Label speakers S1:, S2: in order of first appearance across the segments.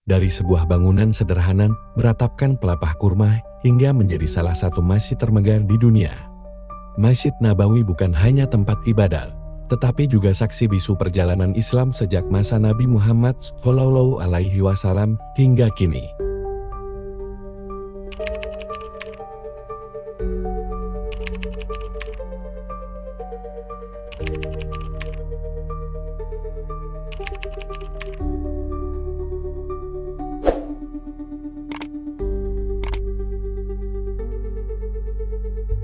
S1: Dari sebuah bangunan sederhana beratapkan pelepah kurma hingga menjadi salah satu masjid termegah di dunia. Masjid Nabawi bukan hanya tempat ibadah, tetapi juga saksi bisu perjalanan Islam sejak masa Nabi Muhammad SAW hingga kini.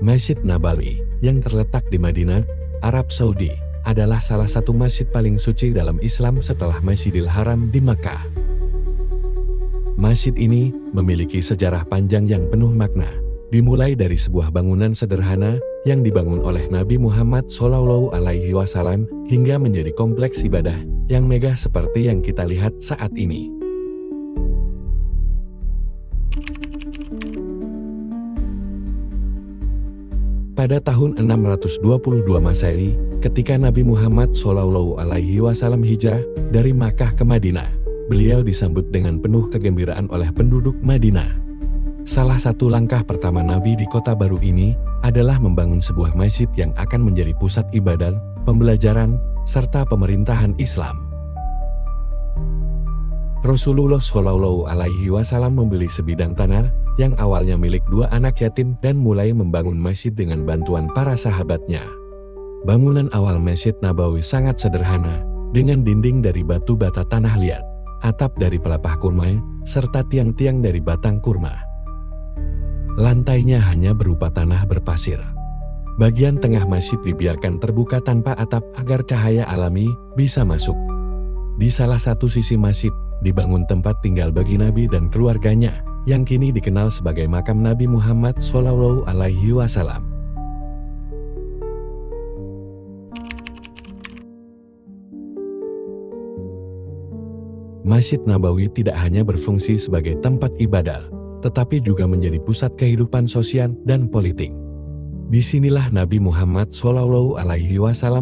S1: Masjid Nabawi yang terletak di Madinah, Arab Saudi, adalah salah satu masjid paling suci dalam Islam setelah Masjidil Haram di Makkah. Masjid ini memiliki sejarah panjang yang penuh makna, dimulai dari sebuah bangunan sederhana yang dibangun oleh Nabi Muhammad SAW hingga menjadi kompleks ibadah yang megah seperti yang kita lihat saat ini. Pada tahun 622 Masehi, ketika Nabi Muhammad SAW hijrah dari Makkah ke Madinah, beliau disambut dengan penuh kegembiraan oleh penduduk Madinah. Salah satu langkah pertama Nabi di kota baru ini adalah membangun sebuah masjid yang akan menjadi pusat ibadah, pembelajaran, serta pemerintahan Islam. Rasulullah SAW membeli sebidang tanah yang awalnya milik dua anak yatim dan mulai membangun masjid dengan bantuan para sahabatnya. Bangunan awal Masjid Nabawi sangat sederhana, dengan dinding dari batu bata tanah liat, atap dari pelepah kurma, serta tiang-tiang dari batang kurma. Lantainya hanya berupa tanah berpasir. Bagian tengah masjid dibiarkan terbuka tanpa atap agar cahaya alami bisa masuk. Di salah satu sisi masjid, dibangun tempat tinggal bagi Nabi dan keluarganya, yang kini dikenal sebagai makam Nabi Muhammad SAW. Masjid Nabawi tidak hanya berfungsi sebagai tempat ibadah, tetapi juga menjadi pusat kehidupan sosial dan politik. Disinilah Nabi Muhammad SAW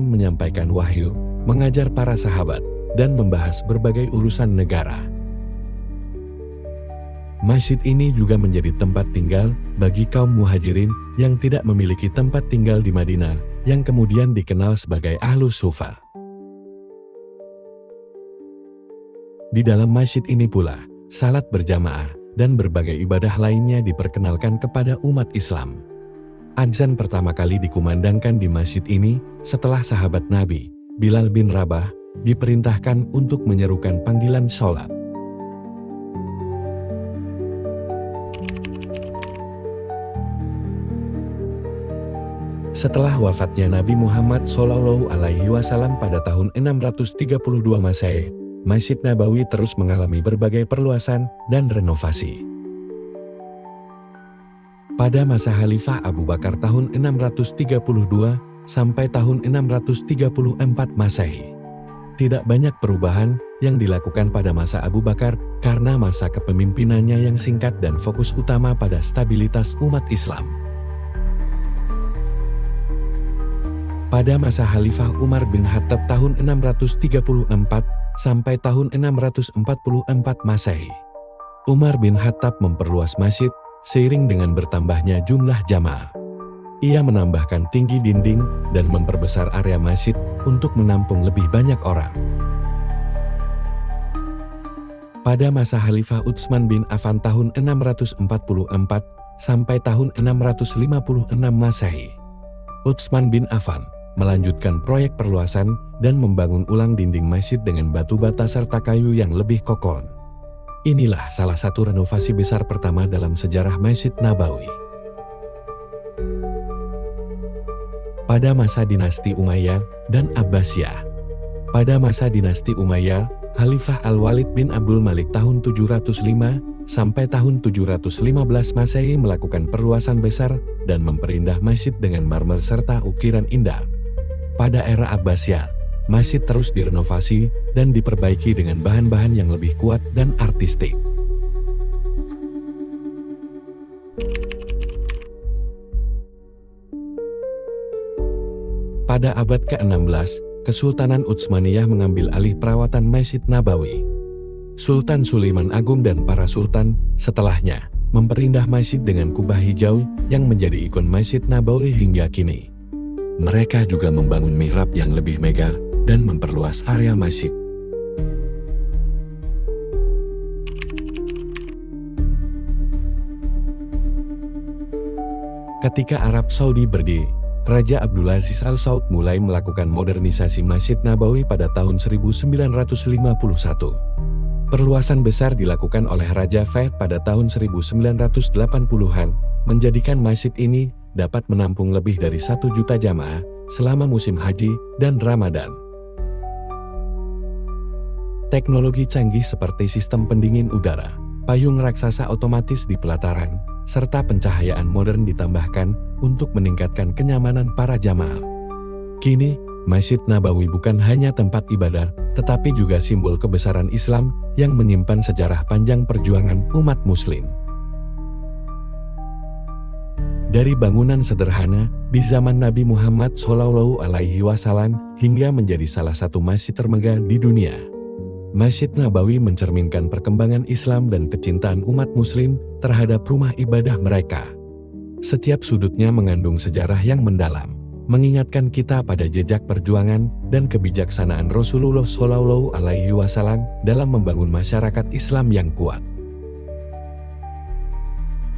S1: menyampaikan wahyu, mengajar para sahabat, dan membahas berbagai urusan negara. Masjid ini juga menjadi tempat tinggal bagi kaum muhajirin yang tidak memiliki tempat tinggal di Madinah, yang kemudian dikenal sebagai Ahlus Sufa. Di dalam masjid ini pula, salat berjamaah dan berbagai ibadah lainnya diperkenalkan kepada umat Islam. Adzan pertama kali dikumandangkan di masjid ini setelah sahabat Nabi, Bilal bin Rabah, diperintahkan untuk menyerukan panggilan sholat. Setelah wafatnya Nabi Muhammad SAW pada tahun 632 Masehi, Masjid Nabawi terus mengalami berbagai perluasan dan renovasi. Pada masa Khalifah Abu Bakar tahun 632 sampai tahun 634 Masehi, tidak banyak perubahan yang dilakukan pada masa Abu Bakar karena masa kepemimpinannya yang singkat dan fokus utama pada stabilitas umat Islam. Pada masa Khalifah Umar bin Khattab tahun 634 sampai tahun 644 Masehi, Umar bin Khattab memperluas masjid seiring dengan bertambahnya jumlah jamaah. Ia menambahkan tinggi dinding dan memperbesar area masjid untuk menampung lebih banyak orang. Pada masa Khalifah Utsman bin Affan tahun 644 sampai tahun 656 Masehi, Utsman bin Affan melanjutkan proyek perluasan dan membangun ulang dinding masjid dengan batu bata serta kayu yang lebih kokoh. Inilah salah satu renovasi besar pertama dalam sejarah Masjid Nabawi. Pada masa dinasti Umayyah dan Abbasiyah. Pada masa dinasti Umayyah, Khalifah Al-Walid bin Abdul Malik tahun 705 sampai tahun 715 Masehi melakukan perluasan besar dan memperindah masjid dengan marmer serta ukiran indah. Pada era Abbasiyah, masjid terus direnovasi dan diperbaiki dengan bahan-bahan yang lebih kuat dan artistik. Pada abad ke-16, Kesultanan Utsmaniyah mengambil alih perawatan Masjid Nabawi. Sultan Sulaiman Agung dan para sultan setelahnya memperindah masjid dengan kubah hijau yang menjadi ikon Masjid Nabawi hingga kini. Mereka juga membangun mihrab yang lebih megah dan memperluas area masjid. Ketika Arab Saudi berdiri, Raja Abdulaziz Al Saud mulai melakukan modernisasi Masjid Nabawi pada tahun 1951. Perluasan besar dilakukan oleh Raja Faid pada tahun 1980-an, menjadikan masjid ini dapat menampung lebih dari 1 juta jamaah selama musim haji dan Ramadan. Teknologi canggih seperti sistem pendingin udara, payung raksasa otomatis di pelataran, serta pencahayaan modern ditambahkan untuk meningkatkan kenyamanan para jamaah. Kini, Masjid Nabawi bukan hanya tempat ibadah, tetapi juga simbol kebesaran Islam yang menyimpan sejarah panjang perjuangan umat Muslim. Dari bangunan sederhana di zaman Nabi Muhammad SAW hingga menjadi salah satu masjid termegah di dunia, Masjid Nabawi mencerminkan perkembangan Islam dan kecintaan umat Muslim terhadap rumah ibadah mereka. Setiap sudutnya mengandung sejarah yang mendalam, mengingatkan kita pada jejak perjuangan dan kebijaksanaan Rasulullah SAW dalam membangun masyarakat Islam yang kuat.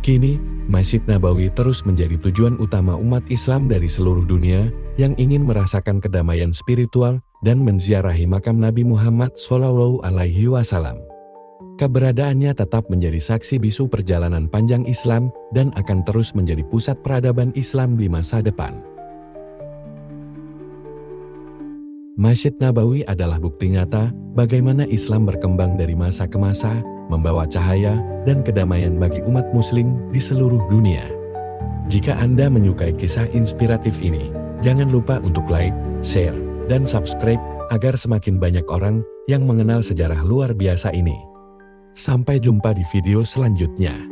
S1: Kini, Masjid Nabawi terus menjadi tujuan utama umat Islam dari seluruh dunia yang ingin merasakan kedamaian spiritual dan menziarahi makam Nabi Muhammad SAW. Keberadaannya tetap menjadi saksi bisu perjalanan panjang Islam dan akan terus menjadi pusat peradaban Islam di masa depan. Masjid Nabawi adalah bukti nyata bagaimana Islam berkembang dari masa ke masa, membawa cahaya dan kedamaian bagi umat Muslim di seluruh dunia. Jika Anda menyukai kisah inspiratif ini, jangan lupa untuk like, share, dan subscribe agar semakin banyak orang yang mengenal sejarah luar biasa ini. Sampai jumpa di video selanjutnya.